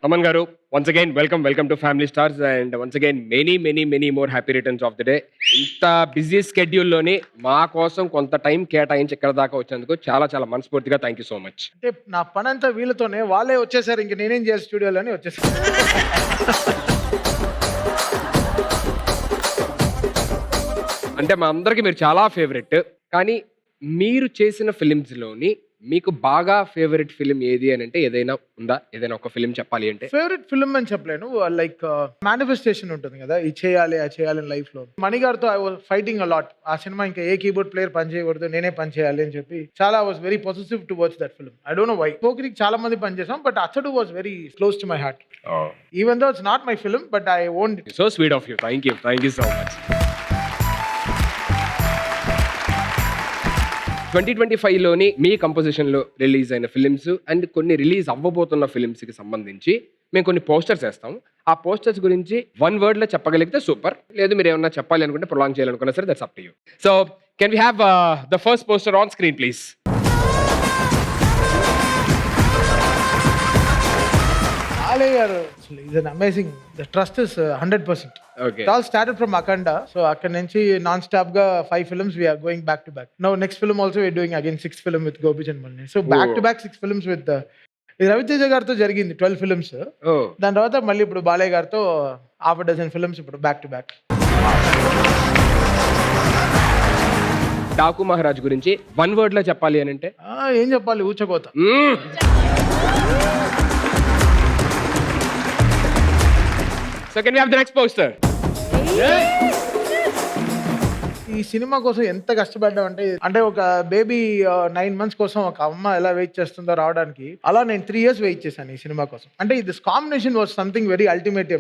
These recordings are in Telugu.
Aman garu, once again, welcome to Family Stars, and once again, many more happy returns of the day. ఇంత బిజీ స్కెడ్యూల్ లోని మా కోసం కొంత టైం కేటాయించి ఇక్కడ దాకా వచ్చినందుకు చాలా మనస్ఫూర్తిగా థ్యాంక్ యూ సో మచ్. అంటే నా పని అంతా వీళ్ళతోనే, వాళ్ళే వచ్చేసారు, ఇంక నేనేం చేయాలి స్టూడియోలోని వచ్చేసారు. అంటే మా అందరికి మీరు చాలా ఫేవరెట్, కానీ మీరు చేసిన ఫిలిమ్స్ లోని మీకు బాగా ఫేవరెట్ ఫిలిం ఏది అని అంటే ఏదైనా ఉందా? ఏదైనా ఒక ఫిలిం చెప్పాలి అంటే? ఫేవరెట్ ఫిల్మ్ అని చెప్పలేను, లైక్ మేనిఫెస్టేషన్ ఉంటుంది కదా, ఇది చేయాలి అది చేయాలి లైఫ్ లో. మణి గారితో ఐ వాజ్ ఫైటింగ్ అలాట్. ఆ సినిమా ఇంకా ఏ కీబోర్డ్ ప్లేయర్ పని చేయకూడదు, నేనే పని చేయాలి అని చెప్పి చాలా was very possessive to watch that film. I don't know why. పోకిరికి చాలా మంది పని చేసాం, but Athadu was very close to my heart. Even though it's not my film, but I owned it. So sweet of you. Thank you so much. 2025లోని మీ కంపోజిషన్లో రిలీజ్ అయిన ఫిలిమ్స్ అండ్ కొన్ని రిలీజ్ అవ్వబోతున్న ఫిలిమ్స్కి సంబంధించి మేము కొన్ని పోస్టర్స్ వేస్తాం. ఆ పోస్టర్స్ గురించి 1 wordలో చెప్పగలిగితే సూపర్, లేదు మీరు ఏమన్నా చెప్పాలి అనుకుంటే ప్రొలాంగ్ చేయాలనుకున్నా సరే that's up to you. So can we have the first poster on screen please? Alay garu is an amazing. The trust is 100%. Okay. It all started from Akanda. So akkad nunchi non-stop ga 5 films we are going back to back. Now next film also we are doing again 6th film with Gopi Chandmalani. So back to back 6 films with Raviteja gartho jarigindi 12 films. Dan tarvata malli ippudu Balay gartho half a dozen films ippudu back to back. Daaku Maharaj గురించి 1 wordలో చెప్పాలి అని అంటే? ఏం చెప్పాలి, ఊచకోత. So can we have the next poster? ఈ సినిమా కోసం ఎంత కష్టపడ్డాం అంటే ఒక బేబీ 9 months కోసం ఒక అమ్మ ఎలా వెయిట్ చేస్తుందో రావడానికి, అలా నేను 3 years వెయిట్ చేశాను ఈ సినిమా కోసం. అంటే this combination was something very ultimate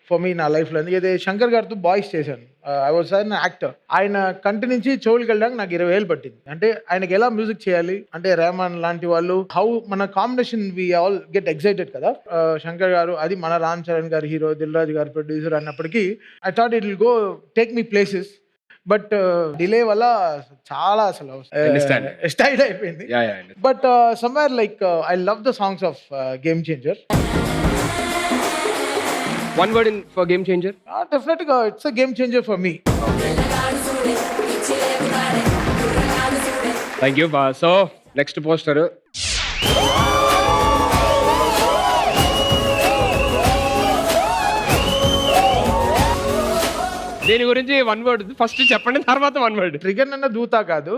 for me నా లైఫ్లో. ఎందుకంటే శంకర్ గారితో బాయ్స్ చేశాను. I was an actor. ఆయన కంటి నుంచి చెవులకి వెళ్ళడానికి నాకు 20 ఏళ్ళు పట్టింది. అంటే ఆయనకి ఎలా మ్యూజిక్ చేయాలి అంటే రెహమాన్ లాంటి వాళ్ళు, హౌ మన combination we all get excited కదా. శంకర్ గారు, అది మన రామ్ చరణ్ గారు హీరో, దిల్ రాజు గారు ప్రొడ్యూసర్ అన్నప్పటికీ I thought it will go take me places. But delay వల్ల చాలా అసలు స్టైల్ అయిపోయింది. But somewhere like I love the songs of Game Changer. 1 word for Game Changer? Definitely, it's a game changer for me. Thank you. So, next poster. దీని గురించి 1 word ఫస్ట్ చెప్పండి, తర్వాత 1 word. ట్రిగర్ అన్న దూతా కాదు,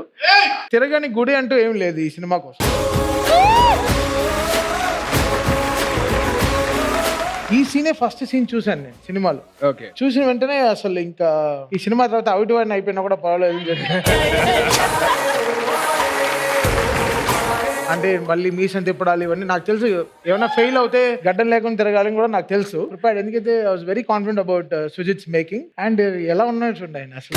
తిరగని గుడి అంటూ ఏం లేదు ఈ సినిమా కోసం. ఈ సీనే ఫస్ట్ సీన్ చూసాను నేను సినిమాలో. ఓకే. చూసిన వెంటనే అసలు ఇంకా ఈ సినిమా తర్వాత అవుట్ వాడిని అయిపోయినా కూడా పర్వాలేదు. అంటే మళ్ళీ మీసం తిప్పడాలి ఇవన్నీ నాకు తెలుసు. ఏమైనా ఫెయిల్ అవుతే గడ్డం లేకుండా తిరగాలని కూడా నాకు తెలుసు. ప్రిపేర్డ్. ఎందుకంటే I was very confident about Sujith's making. And ఎలా ఉన్నాడు చూడండి ఆయన అసలు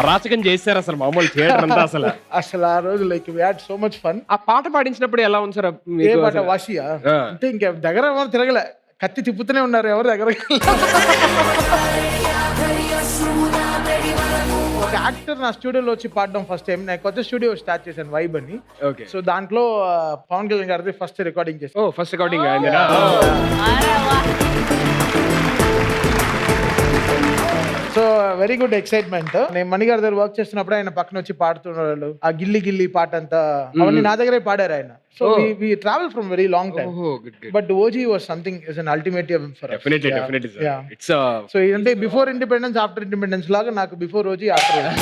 అరాచకం చేశారు అసలు మామూలు థియేటర్ అంతా అసలు ఆ రోజు like we had so much fun. ఆ పాట పాడించినప్పుడు ఎలా ఉంది సార్? ఏ పాట? వాషియా? అంటే ఇంకా దగ్గర ఎవరు తిరగలే, కత్తి తిప్పుతూనే ఉన్నారు, ఎవరు దగ్గర. ఒక యాక్టర్ నా స్టూడియోలో వచ్చి పాడడం ఫస్ట్ టైం. నేను కొత్త స్టూడియో స్టార్ట్ చేశాను, వైబ్ అని. సో దాంట్లో పవన్ కళ్యాణ్ గారిది ఫస్ట్ రికార్డింగ్ చేశాను. First recording. So very good excitement. నేను మణి గారి దగ్గర వర్క్ చేస్తున్నప్పుడు ఆయన పక్కన వచ్చి పాడుతున్నారు. ఆ గిల్లి గిల్లి పాట అంతా అవన్నీ నా దగ్గరే పాడారు ఆయన. So we travel from very long time. But OG was something is an ultimate for us. Definitely sir. It's so అంటే బిఫోర్ ఇండిపెండెన్స్ ఆఫ్టర్ ఇండిపెండెన్స్ లాగా నాకు before OG after OG.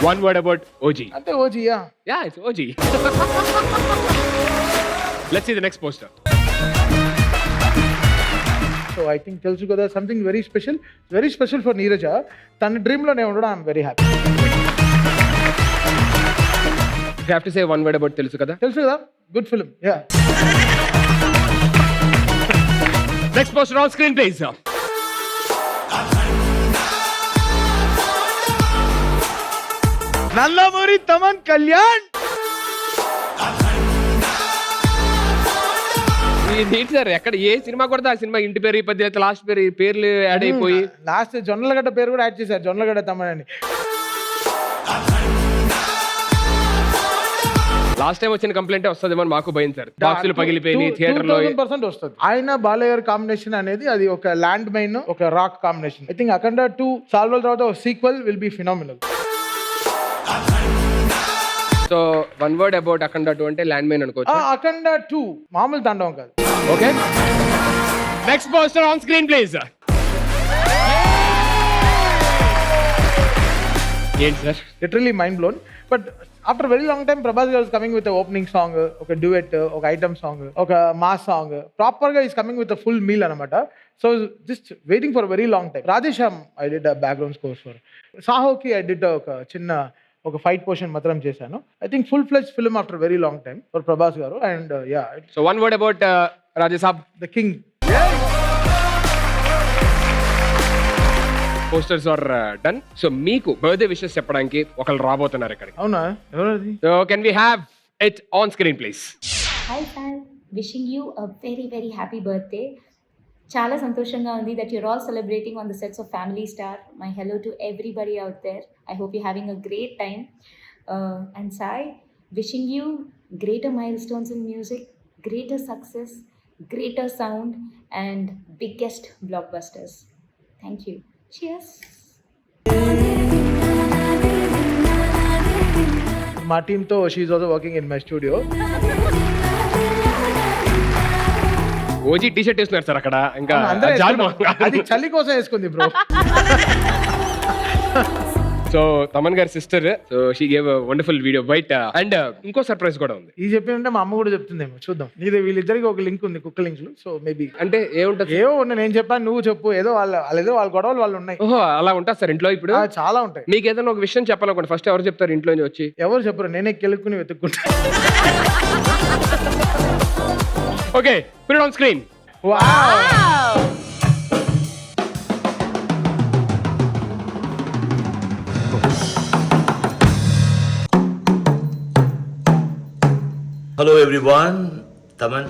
1 word about OG. అంటే OG. Yeah, it's OG. Let's see the next poster. So I think తెలుసు కదా, something very special for Neeraja. తన డ్రీమ్ లోనే ఉండడం I'm very happy. You have to say 1 word about తెలుసు కదా. Good film. Yeah. Next poster on screen please. Nandamuri Thaman Kalyan. ఏంటి సార్, ఎక్కడ ఏ సినిమా కొడితే ఆ సినిమా ఇంటి పేరు, ఈ పద్య లాస్ట్ పేర్లు యాడ్ అయిపోయి లాస్ట్ జొన్నలగడ్డ పేరు కూడా యాడ్ చేశారు, జొన్నలగడ్డ తమన్ అని. లాస్ట్ టైం వచ్చిన కంప్లైంట్ వస్తుందేమో అని మాకు భయం సార్. బాక్సులు పగిలిపోయి థియేటర్ లో 2000% వస్తుంది. ఆయన బాలయ్య గారి కాంబినేషన్ అనేది అది ఒక ల్యాండ్ మైన్, ఒక rock combination. I think Akhanda 2 చాలా రోజుల తర్వాత ఒక sequel will be phenomenal. So one word about Akhanda 2 అంటే ల్యాండ్ మైన్ అనుకోవచ్చు. అఖండ 2 మామూలు తాండవం కాదు. Okay, next poster on screen please. ఏంటి sir? Literally mind blown. But after very long time Prabhas garu coming with opening song, ఒక డ్యూయెట్, ఒక ఐటమ్ సాంగ్, ఒక మాస్ సాంగ్, ప్రాపర్ గా is coming with full meal అనమాట. So just waiting for very long time. Radhe Shyam I did background scores for. సాహోకి ఐ డిడ్ ఒక చిన్న ఒక ఫైట్ పోర్షన్ మాత్రం చేశాను. I think full fledged film after very long time for Prabhas garu. And ya, so one word about Raja Saab. The king. Posters are done. So మీకు బర్త్డే విషెస్ చెప్పడానికి ఒకళ్ళు రాబోతున్నారు ఇక్కడికి. అవునా? ఎవరది? So can we have it on screen please? Hi sir, wishing you a very very happy birthday. చాలా సంతోషంగా ఉంది that your all celebrating on the sets of family star. My hello to everybody out there. I hope you having a great time. And Sai, wishing you greater milestones in music, greater success, greater sound and biggest blockbusters. Thank you. Cheers. మా టీంతో she also working in my studio. OG T shirt వేస్తున్నారు సార్ అక్కడ. ఇంకా అది చలి కోసం వేసుకుంది బ్రో. సో తమన్ గారి sister, so she gave wonderful video bite. And ఇంకో సర్ప్రైజ్ కూడా ఉంది. ఇది చెప్పినంటే మా అమ్మ కూడా చెప్తుందేమో, చూద్దాం. ఇది వీళ్ళిద్దరికి ఒక లింక్ ఉంది, కుక్క లింక్లు. సో మేబీ అంటే ఏముంటది? ఏవో ఉన్నాయి, నేను చెప్పాను నువ్వు చెప్పు. ఏదో వాళ్ళ గొడవలు వాళ్ళు ఉన్నాయి. ఓహో, అలా ఉంటుంది సార్ ఇంట్లో ఇప్పుడు. చాలా ఉంటాయి. మీకు ఏదైనా ఒక విషయం చెప్పాలనుకోండి, ఫస్ట్ ఎవరు చెప్తారు ఇంట్లో వచ్చి? ఎవరు చెప్పరు, నేనే కెలుక్కుని వెతుక్కుంటా. Okay, put it on screen. Hello everyone, Taman,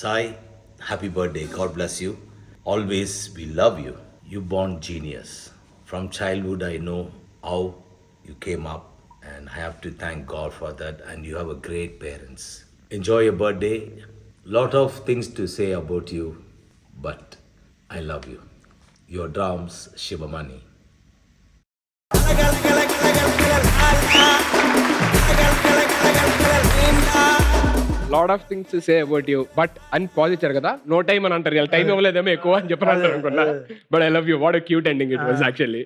Sai, happy birthday, God bless you. Always we love you. You born genius. From childhood I know how you came up and I have to thank God for that, and you have a great parents. Enjoy your birthday. Lot of things to say about you, but I love you. Your drums, Shivamani. Lot of things to say about you, but అని పాజ్ ఇచ్చారు కదా, నో టైం అని అంటారు. ఇలా టైం ఇవ్వలేదేమో ఎక్కువ అని చెప్పని అంటారు అనుకున్నా. But I love you. What a cute ending it was actually.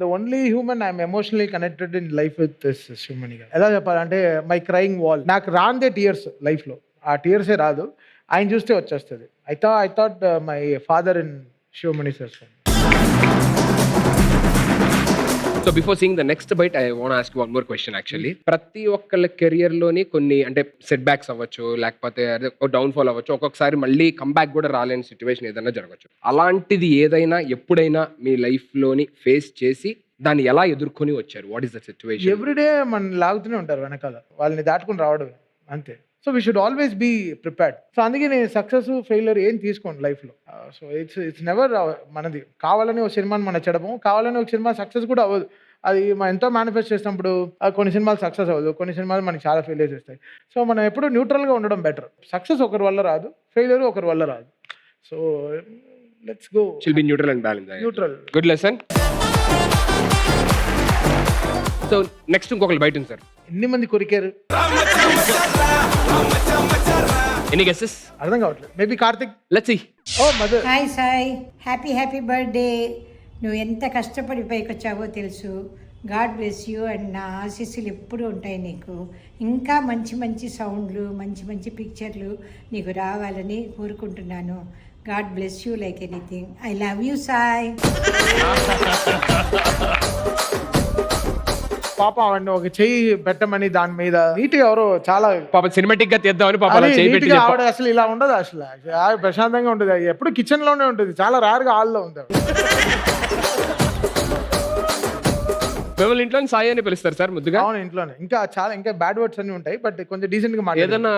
The only human I'm emotionally connected in life with is Shivamani గారు. ఎలా చెప్పాలంటే మై క్రైయింగ్ వాల్. నాకు రాందే టీయర్స్ లైఫ్ లో, ఆ టీయర్సే రాదు, ఆయన చూస్తే వచ్చేస్తుంది. I thought my father in Shivamani sir. So before seeing the next bite, I want ask one more question actually. ప్రతి ఒక్కళ్ళ కెరియర్ లోని కొన్ని అంటే సెట్ బ్యాక్స్ అవ్వచ్చు, లేకపోతే డౌన్ ఫాల్ అవ్వచ్చు, ఒక్కొక్కసారి మళ్ళీ కంబ్యాక్ కూడా రాలేని సిచ్యువేషన్ ఏదైనా జరగచ్చు. అలాంటిది ఏదైనా ఎప్పుడైనా మీ లైఫ్ లోని ఫేస్ చేసి దాన్ని ఎలా ఎదుర్కొని వచ్చారు? What is the situation? Everyday మనం లాగుతూనే ఉంటారు వెనకాల, వాళ్ళని దాటుకుని రావడం అంతే. So we should always be prepared. So అందుకే నేను సక్సెస్ ఫెయిల్యూర్ ఏం తీసుకోండి లైఫ్లో. సో ఇట్స్ నెవర్ మనది. కావాలని ఒక సినిమాని మనం చెడము, కావాలని ఒక సినిమా సక్సెస్ కూడా అవ్వదు. అది మనం ఎంతో మేనిఫెస్ట్ చేసినప్పుడు కొన్ని సినిమాలు సక్సెస్ అవ్వదు, కొన్ని సినిమాలు మనకి చాలా ఫెయిలియర్స్ వస్తాయి. సో మనం ఎప్పుడు న్యూట్రల్గా ఉండడం బెటర్. సక్సెస్ ఒకరి వల్ల రాదు, ఫెయిల్యూర్ ఒకరి వల్ల రాదు. So let's go, షిల్ be neutral and balance. Neutral. Good lesson. So next ఇంకొకరు బయట ఉంది సార్. ఎన్ని మంది కొరికారు? Any guesses? అర్థం కావట్లేదు. Maybe Karthik. Let's see. Oh mother. Hi Sai, happy birthday. నువ్వు ఎంత కష్టపడి పైకి వచ్చావో తెలుసు. God bless you. అండ్ నా ఆశీస్సులు ఎప్పుడూ ఉంటాయి నీకు. ఇంకా మంచి సౌండ్లు, మంచి పిక్చర్లు నీకు రావాలని కోరుకుంటున్నాను. God bless you like anything. I love you Sai. పాప అవన్నీ ఒక చెయ్యి పెట్టమని దాని మీద నీట్గా ఎవరో చాలా పాప సినిమాటిక్ గా తీద్దామని పాప అలా చేయి పెట్టి ఆవిడ అసలు ఇలా ఉండదు. అసలు ప్రశాంతంగా ఉంటుంది. ఎప్పుడు కిచెన్ లోనే ఉంటుంది, చాలా రేర్ గా హాల్లో ఉంటుంది. మిమ్మల్ని ఇంట్లో సాయి అని పిలుస్తారు సార్ ముద్దుగా? అవును, ఇంట్లోనే. ఇంకా బ్యాడ్ వర్డ్స్ అన్ని ఉంటాయి, బట్ కొంచెం డీసెంట్ గా ఏదైనా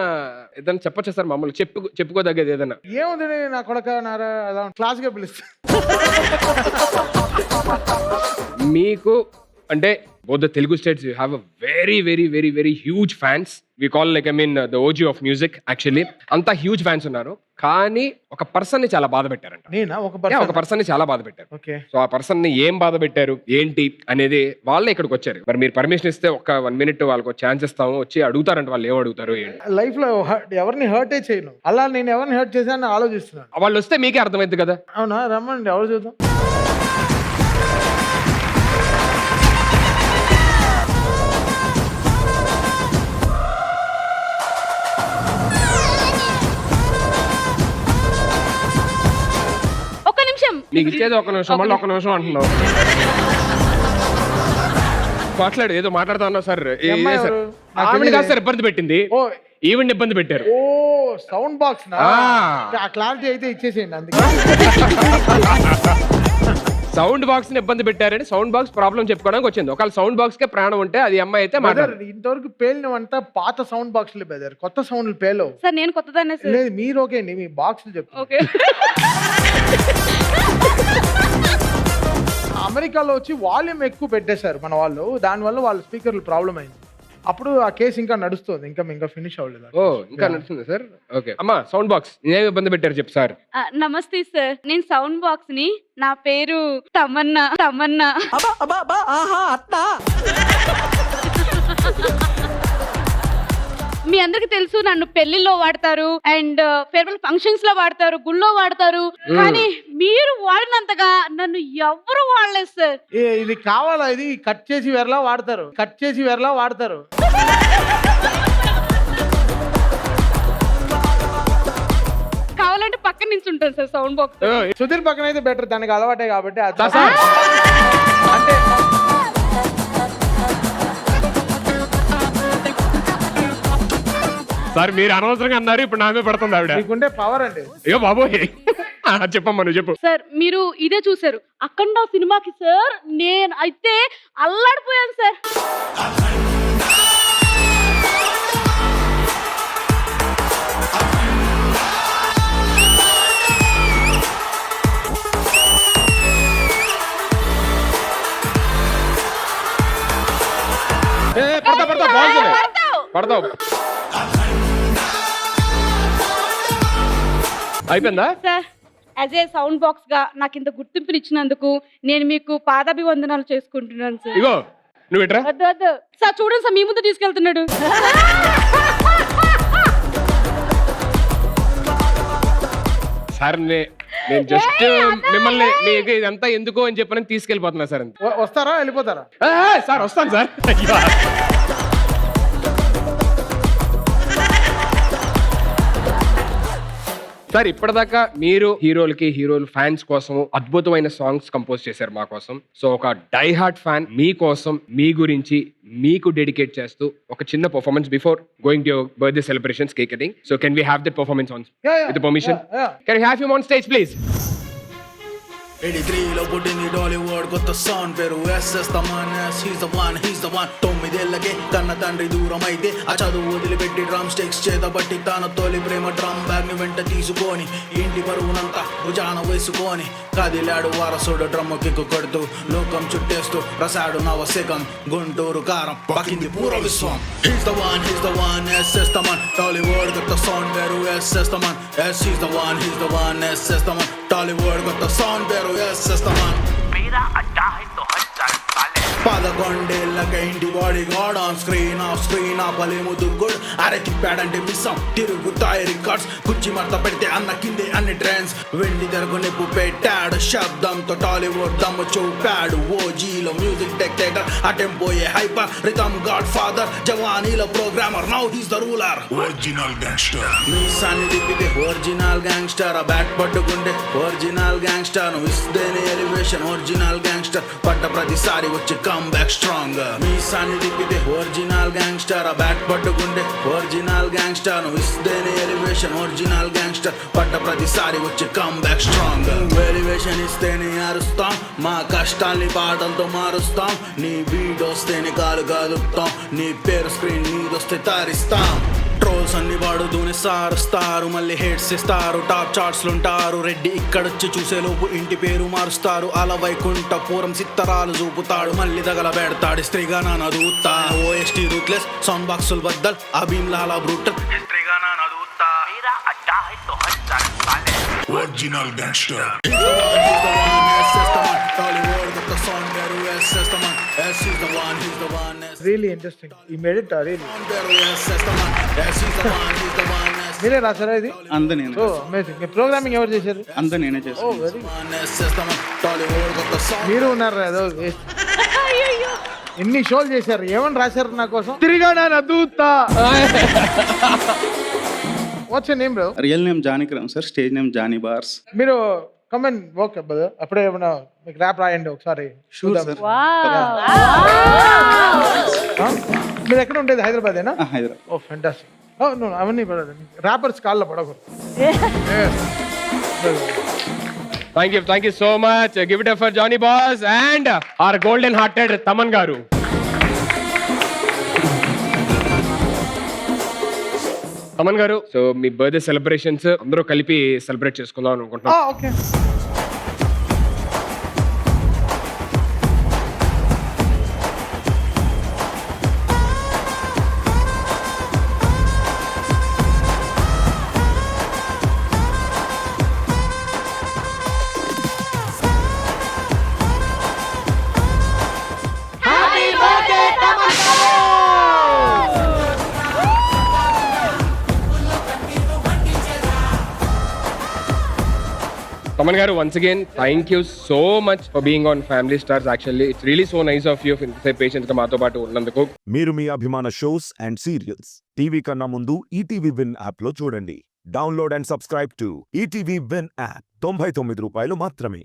చెప్పొచ్చా సార్? మామూలు చెప్పుకోదగ్గది ఏదైనా? ఏముంది, నా కొడక నారా అలా క్లాస్ గా పిలుస్తా. మీకు అంటే both the Telugu states you have a very very very very huge fans. We call like I mean the OG of music actually. అంత హ్యూజ్ ఫ్యాన్స్ ఉన్నారు, కానీ ఒక పర్సన్ ని చాలా బాధ పెట్టారంట. నేనా ఒక ఒక పర్సన్ ని చాలా బాధ పెట్టారు. ఓకే. సో ఆ పర్సన్ ని ఏం బాధ పెట్టారు ఏంటి అనేది వాళ్ళే ఇక్కడికి వచ్చారు. మరి మీరు పర్మిషన్ ఇస్తే ఒక 1 minute వాళ్ళకి ఛాన్స్ ఇస్తాము, వచ్చి అడుగుతారంట వాళ్ళు ఏం అడుగుతారు ఏంటి. లైఫ్ లో ఎవరిని హర్టే చేయను, అలా నేను ఎవరిని హర్ట్ చేశానని ఆలోచిస్తున్నాను. వాళ్ళు వస్తే మీకే అర్థమైంది కదా. అవునా, రమ్మండి, ఎవరు చూద్దాం. నీకు ఇచ్చేది 1 నిమిషం, మళ్ళీ 1 నిమిషం అంటున్నావు. మాట్లాడు, ఏదో మాట్లాడుతా ఉన్నావు సార్. ఆవిడ కాదు సార్ ఇబ్బంది పెట్టింది, ఓ ఈవిడ్ని ఇబ్బంది పెట్టారు. ఓ సౌండ్ బాక్స్ నా ఆ క్లారిటీ అయితే ఇచ్చేసేయండి. అందుకే సౌండ్ బాక్స్ ని ఇబ్బంది పెట్టారని సౌండ్ బాక్స్ ప్రాబ్లం చెప్పుకోవడానికి వచ్చింది. ఒకవేళ సౌండ్ బాక్స్ కే ప్రాణం ఉంటే అది అమ్మాయి అయితే బ్రదర్, ఇంతవరకు పేలినవంతా పాత సౌండ్ బాక్స్లు బ్రదర్, కొత్త సౌండ్లు పేలవు. సార్ నేను కొత్తదాన్నే సార్. లేదు మీరు ఓకే అండి, మీ బాక్స్లు చెప్తాను. ఓకే. అమెరికాలో వచ్చి వాల్యూమ్ ఎక్కువ పెట్టేశారు మన వాళ్ళు, దానివల్ల వాళ్ళ స్పీకర్లు ప్రాబ్లం అయింది. అప్పుడు ఆ కేసు ఇంకా నడుస్తుంది, ఇంకా ఫినిష్ అవ్వలేదు. ఓ ఇంకా నడుస్తుంది సార్. ఓకే అమ్మా, సౌండ్ బాక్స్ నేనేమి ఇబ్బంది పెట్టారు చెప్పు సార్. నమస్తే సార్, నేను సౌండ్ బాక్స్ ని. నా పేరు తమన్నా. మీ అందరికి తెలుసు నన్ను పెళ్లిలో వాడతారు అండ్ ఫేర్వెల్ ఫంక్షన్స్ లో వాడతారు, గుళ్ళో వాడతారు, కానీ మీరు వాడినంతగా నన్ను ఎవరు వాడలేదు సార్. ఇది కావాలా, ఇది కట్ చేసి వెరలా వాడతారు, కావాలంటే పక్కన నుంచి ఉంటాను సార్ సౌండ్ బాక్స్. సుధీర్ పక్కన అయితే బెటర్, దానికి అలవాటే కాబట్టి. అంటే సార్ మీరు అనవసరంగా అన్నారు, ఇప్పుడు నామే పడుతుంది ఆవిడ. మీకుండే పవర్ అండి. అయ్యో బాబోయ్, చెప్పమ్మా నువ్వు చెప్పు. సార్ మీరు ఇదే చూసారు అఖండ సినిమాకి సార్, నేను అయితే అల్లాడిపోయాను సార్. పడతావు అయిపోయిందా sir? As a sound box గా నాకు ఇంత గుర్తింపునిచ్చినందుకు నేను మీకు పాదాభివందనాలు చేసుకుంటున్నాను సార్. ఇగో నువ్వు ఇట్రా. వద్దు సార్, చూడండి సార్, మీ ముందు తీసుకెళ్తున్నాడు. సార్ నేను జస్ట్ మిమ్మల్ని మీకు ఇదంతా ఎందుకు అని చెప్పని తీసుకెళ్ళిపోతున్నా సార్. వస్తారా వెళ్ళిపోతారా? సార్ వస్తాను సార్. సార్ ఇప్పటిదాకా మీరు హీరోల ఫ్యాన్స్ కోసం అద్భుతమైన సాంగ్స్ కంపోజ్ చేశారు మా కోసం. సో ఒక డై హార్ట్ ఫ్యాన్ మీ కోసం, మీ గురించి మీకు డెడికేట్ చేస్తూ ఒక చిన్న performance before going to your birthday celebrations, cake cutting. So can we have that performance on with permission? Can we have you on stage please? 83లో పుట్టింది టాలీవుడ్, కొత్త సాంగ్ పేరు SS Thaman. He's the one 9 కన్న తండ్రి దూరం అయితే ఆ చదువు వదిలిపెట్టి డ్రమ్ స్టిక్స్ చేతబట్టి తన తొలి ప్రేమ డ్రమ్ బ్యాగ్ ని వెంట తీసుకొని ఇంటి బరువునంతా భుజాన వేసుకొని కదిలాడు వారసుడు డ్రమ్ కిక్కు కొడుతూ, లోకం చుట్టేస్తూ రసాడు నవశకం, గుంటూరు కారం పకింది పూర్వ విశ్వం. He's the one SS Thaman, Tollywood కొత్త సాంగ్ పేరు SS Thaman. He's the one SS Thaman, Tollywood కొత్త సాంగ్ పేరు ఎస్ఎస్ తమన్. 11 ఇంటి బాడీ గాడ్ ఆన్ స్క్రీన్ ఆపలేము దుర్గుడ్. అరకిప్పాడంటే మిస్సం తిరుగుతాయి రికార్డ్స్, కుర్చీ మర్త పెడితే అన్న కిందే అన్ని ట్రెండ్స్. వెండి తెరకు నిప్పు పెట్టాడు, శబ్దంతో టాలీవుడ్ దమ్ము చూపాడు. ఓజీలో మ్యూజిక్ డైరెక్టర్, అటెంపోయే హైపర్ రిథమ్ గాడ్ ఫాదర్, జవానీలో programmer, now he's the ruler. Original gangster మీ సన్ని తిప్పితే ఒరిజినల్ గ్యాంగ్స్టర్, ఆ బ్యాట్ పట్టుకుంటే ఒరిజినల్ గ్యాంగ్స్టర్, ఇస్తేనే ఎలివేషన్ ఒరిజినల్ గ్యాంగ్స్టర్, పడ్డ ప్రతిసారి వచ్చి కమ్ బ్యాక్ స్ట్రాంగ్. మీ సన్ని తిప్పితే ఒరిజినల్ గ్యాంగ్స్టర్, ఆ బ్యాట్ పట్టుకుంటే ఒరిజినల్ గ్యాంగ్స్టర్, ఇస్తేనే ఎలివేషన్ ఒరిజినల్ గ్యాంగ్స్టర్, పడ్డ ప్రతిసారి వచ్చి కమ్ బ్యాక్ స్ట్రాంగ్. ఎలివేషన్ ఇస్తేనే అరుస్తాం, మా కష్టాల్ని పాటలతో మారుస్తాం. నీ బీట్ వస్తేనే కాలు కదుపుతాం, నీ పేరు స్క్రీన్ మీదొస్తే తారిస్తాం. ట్రోల్స్ అన్ని వాడుతూనే సారుస్తారు, మళ్ళీ హేట్స్ ఇస్తారు, టాప్ చార్ట్స్ ఉంటారు. రెడ్డి ఇక్కడొచ్చి చూసేలోపు ఇంటి పేరు మారుస్తారు. అలా వైకుంఠపురం సిత్తరాలు చూపుతాడు, మళ్ళీ తగలబెడతాడు స్త్రీగా నాన్న దూతా. ఓఎస్టీ రూత్లెస్ సౌండ్ బాక్సులు బద్దల్, అభీమ్ లాలా బ్రూటల్ స్త్రీగా నాన్న Dootha. Original gangster really interesting. ఈ మెడిట్ రియలీ మీరే రాసారా ఇది? అంత నేను సో అమేజింగ్. మీ ప్రోగ్రామింగ్ ఎవరు చేశారు? అంత నేనే ఓ చేస్తాను. వెరీ మీరు ఉన్నారు ఏదో ఎన్ని షోలు చేశారు, ఏమని రాశారు నా కోసం? తిరిగానా నదూతా. What's name bro? Real name Janakiram sir, stage name Johnny bars. మీరు కమెంట్ ఓకే బ్రదర్, అప్పుడే ఏమన్నా మీకు ర్యాప్ రాయండి ఒకసారి. Sure sir. మీరు ఎక్కడ ఉండేది? హైదరాబాదేనా? Hyderabad. Oh fantastic. Oh no అవన్నీ పడదు, ర్యాపర్స్ కాళ్ళ పడకూడదు. Thank you so much. Give it for Johnny boss and our golden hearted Thaman garu. Thaman గారు, సో మీ బర్త్డే సెలబ్రేషన్స్ అందరూ కలిపి సెలబ్రేట్ చేసుకుందాం అనుకుంటున్నాం. Okay. Taman garu, once again, thank you so much for being on Family Stars. Actually, it's really so nice of you for patience ga maato paatu ఉన్నందుకు. మీరు మీ అభిమాన షోస్ అండ్ సీరియల్స్ టీవీ కన్నా ముందు ఈటీవీ విన్ యాప్ లో చూడండి. Download and subscribe to ETV win app. 99 రూపాయలు మాత్రమే.